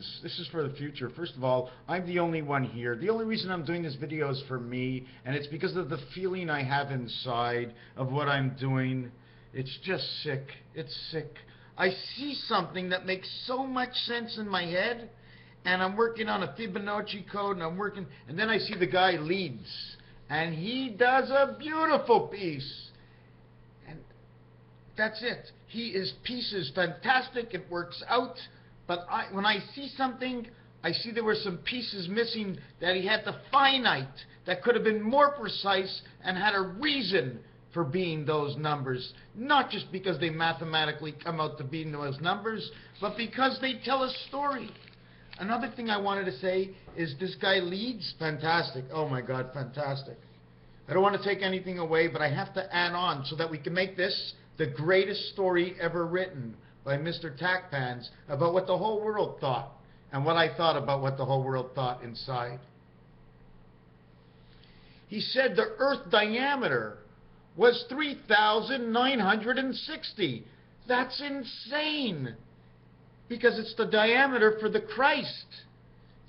friends. This is for the future. First of all, I'm the only one here. The only reason I'm doing this video is for me, and it's because of the feeling I have inside of what I'm doing. It's just sick. It's sick. I see something that makes so much sense in my head, and I'm working on a Fibonacci code, and then I see the guy Leeds, and he does a beautiful piece. And that's it. Piece is fantastic. It works out. But when I see something, I see there were some pieces missing, that he had the finite that could have been more precise and had a reason for being those numbers. Not just because they mathematically come out to being those numbers, but because they tell a story. Another thing I wanted to say is this guy Leeds, fantastic. Oh my God, fantastic. I don't want to take anything away, but I have to add on so that we can make this the greatest story ever written by Mr. Tackpans about what the whole world thought and what I thought about what the whole world thought inside. He said the Earth diameter was 3,960. That's insane, because it's the diameter for the Christ.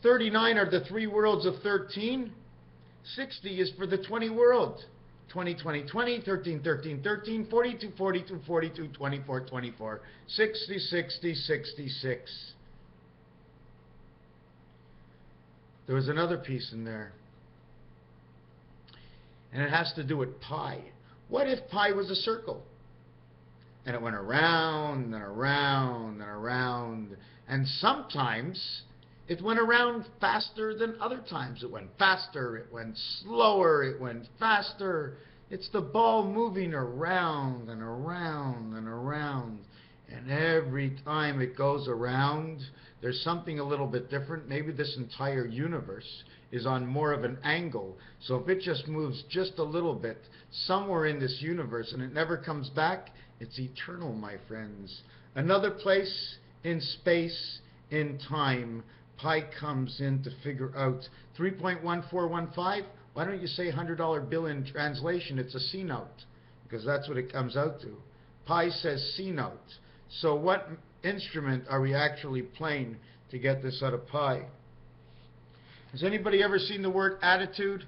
39 are the 3 worlds of 13. 60 is for the 20 worlds. 20, 20, 20, 13, 13, 13, 42, 42, 42, 24, 24, 60, 60, 66. There was another piece in there, and it has to do with pi. What if pi was a circle? And it went around and around and around, and sometimes it went around faster than other times. It went faster, it went slower, it went faster. It's the ball moving around and around and around. And every time it goes around, there's something a little bit different. Maybe this entire universe is on more of an angle. So if it just moves just a little bit somewhere in this universe and it never comes back, it's eternal, my friends. Another place in space, in time, pi comes in to figure out 3.1415. Why don't you say $100 bill in translation? It's a C note, because that's what it comes out to. Pi says C note. So what instrument are we actually playing to get this out of pi? Has anybody ever seen the word attitude?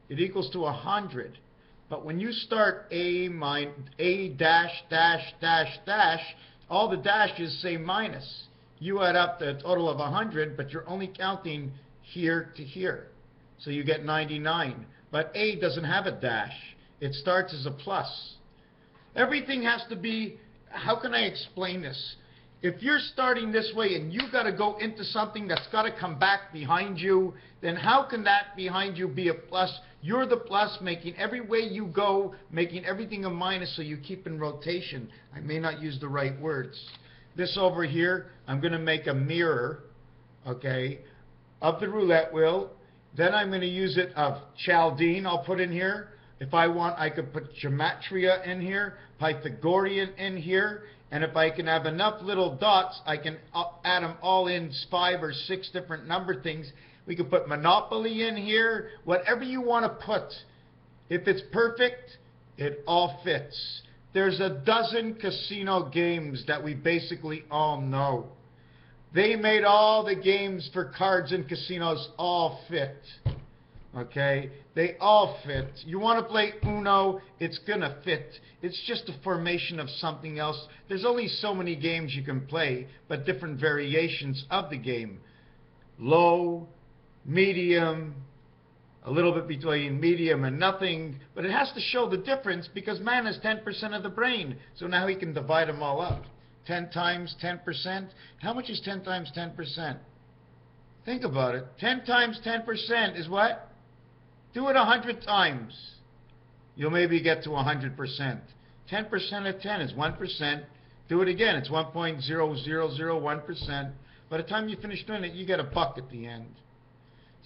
It equals to 100. But when you start A dash dash dash dash, all the dashes say minus. You add up the total of 100, but you're only counting here to here. So you get 99. But A doesn't have a dash. It starts as a plus. Everything has to be, how can I explain this? If you're starting this way and you've got to go into something that's got to come back behind you, then how can that behind you be a plus? You're the plus, making every way you go, making everything a minus, so you keep in rotation. I may not use the right words. This over here, I'm going to make a mirror, okay, of the roulette wheel. Then I'm going to use it of Chaldean, I'll put in here. If I want, I could put Gematria in here, Pythagorean in here, and if I can have enough little dots, I can add them all in 5 or 6 different number things. We could put Monopoly in here, whatever you want to put. If it's perfect, it all fits. There's a dozen casino games that we basically all know. They made all the games for cards and casinos all fit. Okay? They all fit. You want to play Uno, it's going to fit. It's just a formation of something else. There's only so many games you can play, but different variations of the game. Low, medium, a little bit between medium and nothing, but it has to show the difference because man has 10% of the brain. So now he can divide them all up. 10 times 10%. How much is 10 times 10%? Think about it. 10 times 10% is what? Do it 100 times. You'll maybe get to 100%. 10% of 10 is 1%. Do it again. It's 1.0001%. By the time you finish doing it, you get a buck at the end.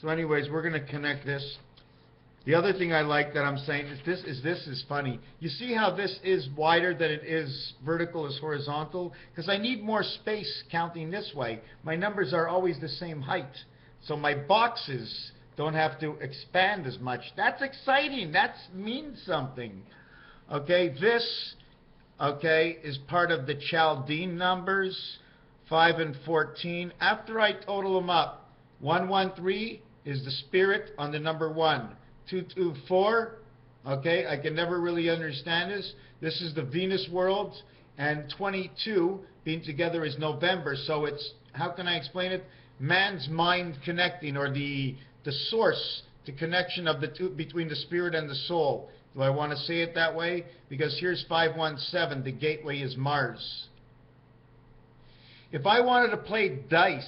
So anyways, we're going to connect this. The other thing I like that I'm saying is this is funny. You see how this is wider than it is vertical as horizontal? Because I need more space counting this way. My numbers are always the same height. So my boxes don't have to expand as much. That's exciting. That means something. Okay, this, okay, is part of the Chaldean numbers 5, and 14. After I total them up, 113 is the spirit on the number 1. 224, okay, I can never really understand this. This is the Venus world, and 22 being together is November. So it's, how can I explain it? Man's mind connecting, or the source, the connection of the two between the spirit and the soul. Do I want to say it that way? Because here's 517, the gateway is Mars. If I wanted to play dice,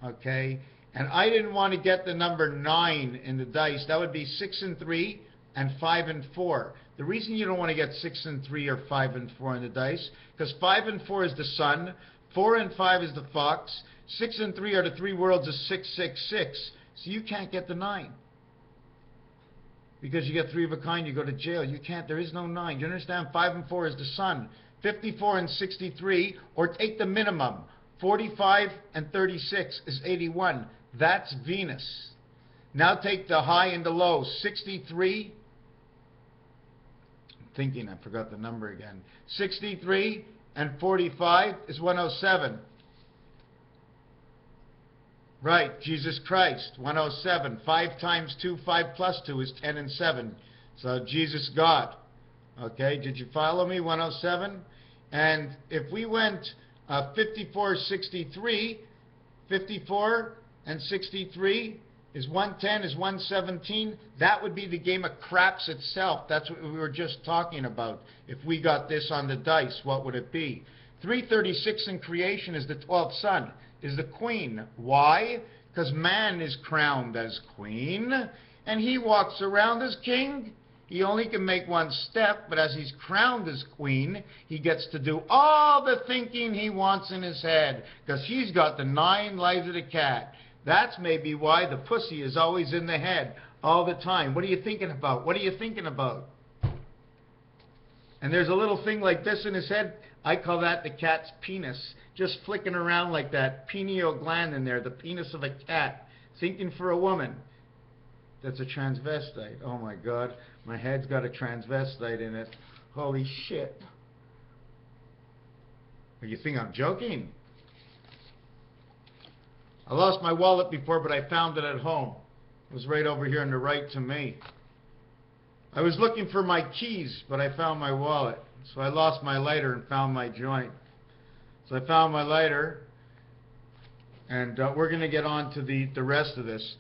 okay, and I didn't want to get the number 9 in the dice, that would be 6 and 3 and 5 and 4. The reason you don't want to get 6 and 3 or 5 and 4 in the dice, because 5 and 4 is the sun, 4 and 5 is the fox, 6 and 3 are the 3 worlds of 666. So you can't get the 9. Because you get 3 of a kind, you go to jail. You can't, there is no 9. Do you understand? 5 and 4 is the sun. 54 and 63, or take the minimum. 45 and 36 is 81. That's Venus. Now take the high and the low. 63. I'm thinking, I forgot the number again. 63 and 45 is 107. Right, Jesus Christ, 107. 5 times 2, 5 plus 2 is 10 and 7. So Jesus God. Okay, did you follow me? 107. And if we went 54, 63, 54 and 63 is 110, is 117. That would be the game of craps itself. That's what we were just talking about. If we got this on the dice, what would it be? 336 in creation is the 12th son, is the queen. Why? Because man is crowned as queen, and he walks around as king. He only can make one step, but as he's crowned as queen, he gets to do all the thinking he wants in his head, because he's got the 9 lives of the cat. That's maybe why the pussy is always in the head all the time. What are you thinking about? What are you thinking about? And there's a little thing like this in his head. I call that the cat's penis. Just flicking around like that pineal gland in there, the penis of a cat, thinking for a woman. That's a transvestite. Oh my God, my head's got a transvestite in it. Holy shit. You think I'm joking? I lost my wallet before, but I found it at home. It was right over here on the right to me. I was looking for my keys, but I found my wallet. So I lost my lighter and found my joint. So I found my lighter, and we're going to get on to the rest of this.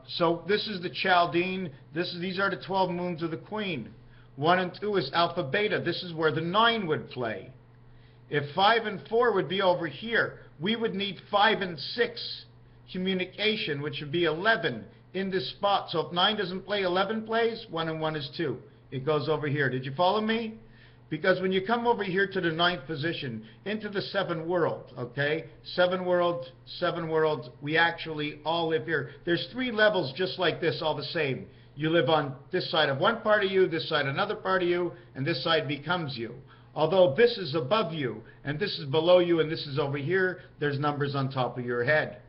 So this is the Chaldean. These are the 12 moons of the queen. 1 and 2 is Alpha Beta. This is where the 9 would play. If 5 and 4 would be over here, we would need 5 and 6 communication, which would be 11 in this spot. So if 9 doesn't play, 11 plays. 1 and 1 is 2. It goes over here. Did you follow me? Because when you come over here to the 9th position, into the 7th world, okay? 7 world, we actually all live here. There's 3 levels just like this, all the same. You live on this side of one part of you, this side another part of you, and this side becomes you. Although this is above you, and this is below you, and this is over here, there's numbers on top of your head.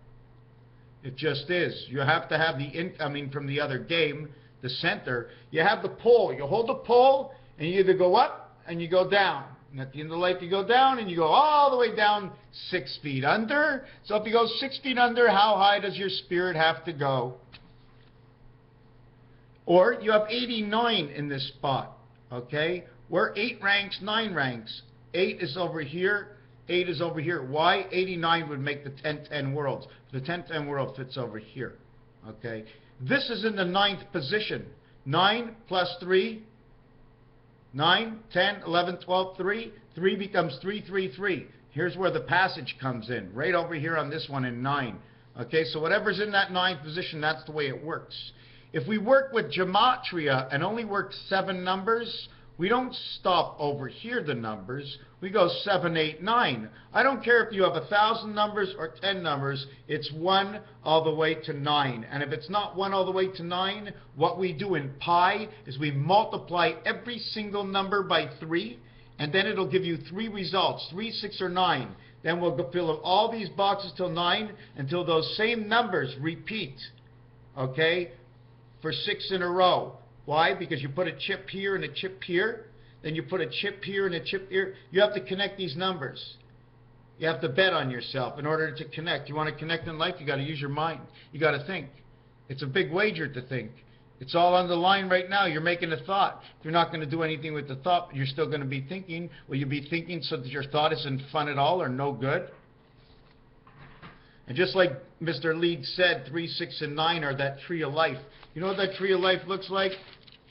It just is. You have to have the incoming from the other game, the center. You have the pole. You hold the pole, and you either go up, and you go down. And at the end of the life, you go down, and you go all the way down 6 feet under. So if you go 6 feet under, how high does your spirit have to go? Or you have 89 in this spot, okay? We're 8 ranks, 9 ranks. 8 is over here, 8 is over here. Why? 89 would make the 10-10 worlds. The 10-10 world fits over here, okay? This is in the 9th position. 9 plus 3, 9, 10, 11, 12, 3. 3 becomes 3, 3, 3. Here's where the passage comes in, right over here on this one in 9. Okay, so whatever's in that 9th position, that's the way it works. If we work with gematria and only work 7 numbers, we don't stop over here the numbers. We go 7, 8, 9. I don't care if you have 1,000 numbers or 10 numbers. It's 1 all the way to 9. And if it's not 1 all the way to 9, what we do in pi is we multiply every single number by 3, and then it'll give you 3 results, 3, 6, or 9. Then we'll go fill all these boxes till 9 until those same numbers repeat, okay, for 6 in a row. Why? Because you put a chip here and a chip here, then you put a chip here and a chip here. You have to connect these numbers. You have to bet on yourself in order to connect. You want to connect in life, you got to use your mind. You got to think. It's a big wager to think. It's all on the line right now. You're making a thought. You're not going to do anything with the thought, but you're still going to be thinking. Will you be thinking so that your thought isn't fun at all or no good? And just like Mr. Leeds said, 3, 6, and 9 are that tree of life. You know what that tree of life looks like?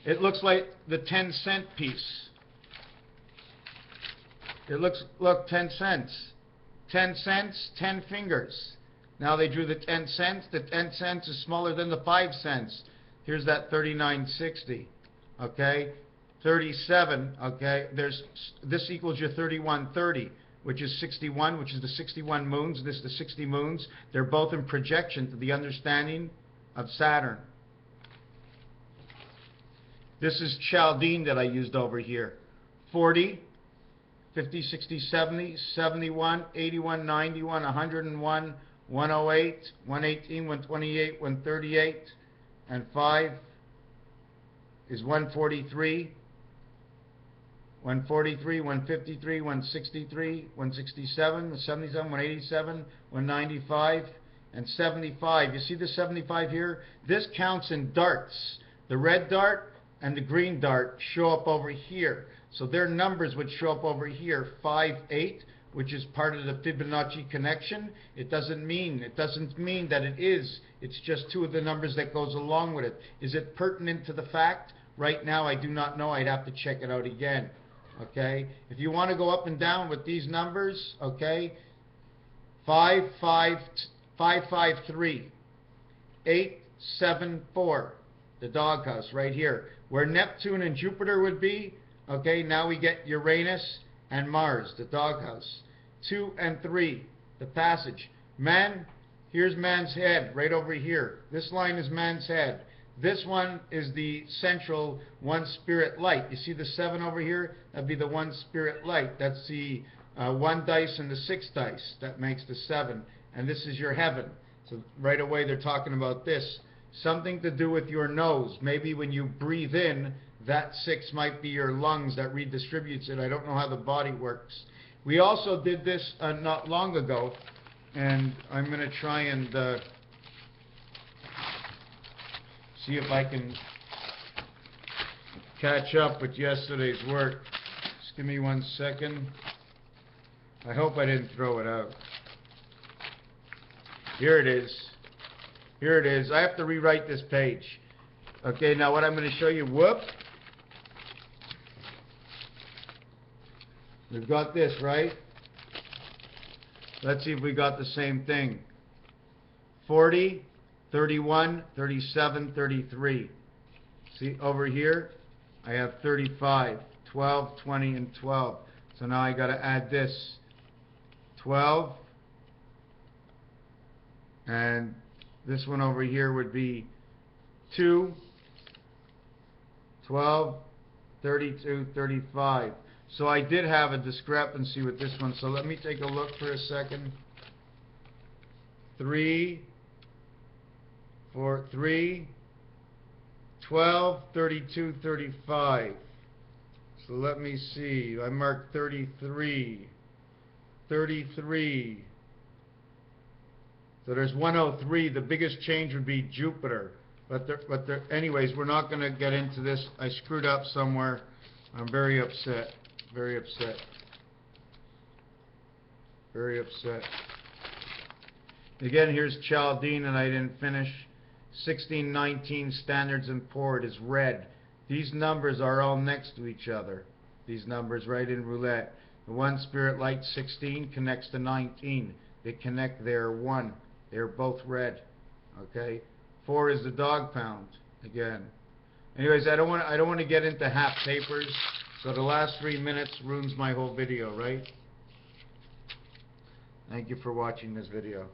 It looks like the 10-cent piece. It looks, look, 10 cents. 10 cents, 10 fingers. Now they drew the 10 cents. The 10 cents is smaller than the 5 cents. Here's that 39.60. Okay? 37. Okay? This equals your 31.30, which is 61, which is the 61 moons. This is the 60 moons. They're both in projection to the understanding of Saturn. This is Chaldean that I used over here. 40, 50, 60, 70, 71, 81, 91, 101, 108, 118, 128, 138, and 5 is 143, 143, 153, 163, 167, 77, 187, 195, and 75. You see the 75 here? This counts in darts. The red dart and the green dart show up over here. So their numbers would show up over here, 5, 8, which is part of the Fibonacci connection. It doesn't mean that it is. It's just two of the numbers that goes along with it. Is it pertinent to the fact? Right now, I do not know. I'd have to check it out again. Okay? If you want to go up and down with these numbers, okay, 5, 5, 5, 5, 3, 8, 7, 4. The doghouse right here. Where Neptune and Jupiter would be, okay, now we get Uranus and Mars, the doghouse. 2 and 3, the passage. Man, here's man's head right over here. This line is man's head. This one is the central one spirit light. You see the 7 over here? That'd be the one spirit light. That's the 1 dice and the 6 dice. That makes the 7. And this is your heaven. So right away they're talking about this. Something to do with your nose. Maybe when you breathe in, that 6 might be your lungs that redistributes it. I don't know how the body works. We also did this not long ago, and I'm going to try and see if I can catch up with yesterday's work. Just give me 1 second. I hope I didn't throw it out. Here it is. Here it is. I have to rewrite this page. Okay, now what I'm going to show you, whoop. We've got this, right? Let's see if we got the same thing. 40, 31, 37, 33. See, over here, I have 35, 12, 20, and 12. So now I got to add this. 12, and this one over here would be 2, 12, 32, 35. So I did have a discrepancy with this one. So let me take a look for a second. 3, 4, 3, 12, 32, 35. So let me see. I marked 33. 33. So there's 103. The biggest change would be Jupiter. But anyways, we're not going to get into this. I screwed up somewhere. I'm very upset. Very upset. Very upset. Again, here's Chaldean, and I didn't finish. 1619 standards and port is red. These numbers are all next to each other. These numbers right in roulette. The one spirit light 16 connects to 19. They connect there 1. They're both red. Okay. 4 is the dog pound again. Anyways, I don't want to get into half papers. So the last 3 minutes ruins my whole video, right? Thank you for watching this video.